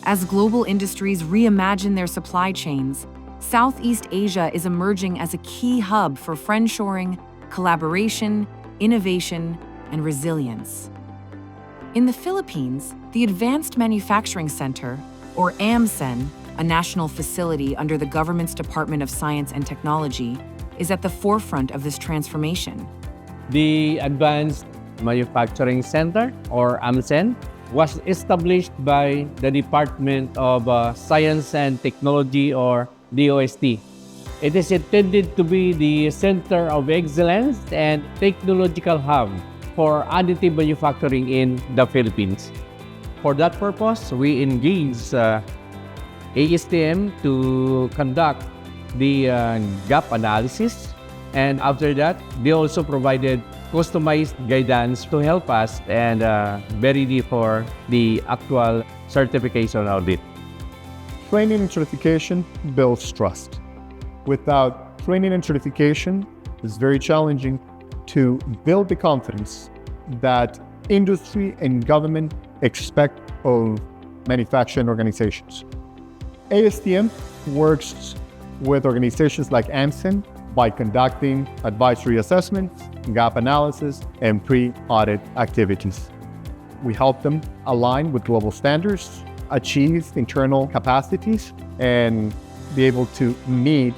As global industries reimagine their supply chains, Southeast Asia is emerging as a key hub for friendshoring, collaboration, innovation, and resilience. In the Philippines, the Advanced Manufacturing Center, or AMCen, a national facility under the government's Department of Science and Technology, is at the forefront of this transformation. The Advanced Manufacturing Center, or AMCen, was established by the Department of Science and Technology, or DOST. It is intended to be the center of excellence and technological hub for additive manufacturing in the Philippines. For that purpose, we engaged ASTM to conduct the gap analysis, and after that, they also provided customized guidance to help us and be ready for the actual certification audit. Training and certification builds trust. Without training and certification, it's very challenging to build the confidence that industry and government expect of manufacturing organizations. ASTM works with organizations like AMCen by conducting advisory assessments, gap analysis, and pre-audit activities. We help them align with global standards, achieve internal capacities, and be able to meet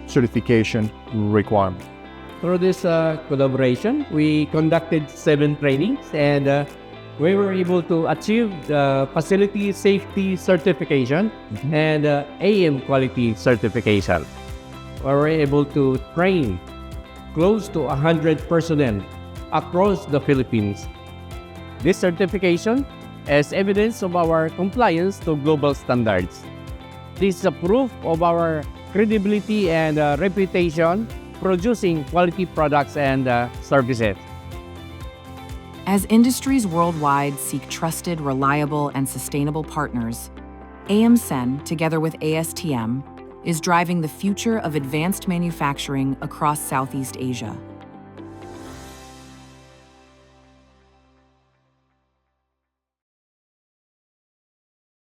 certification requirements. Through this collaboration, we conducted 7 trainings, and we were able to achieve the Facility Safety Certification and AM Quality Certification. We were able to train close to 100 personnel across the Philippines. This certification is evidence of our compliance to global standards. This is a proof of our credibility and reputation producing quality products and services. As industries worldwide seek trusted, reliable, and sustainable partners, AMCen, together with ASTM, is driving the future of advanced manufacturing across Southeast Asia.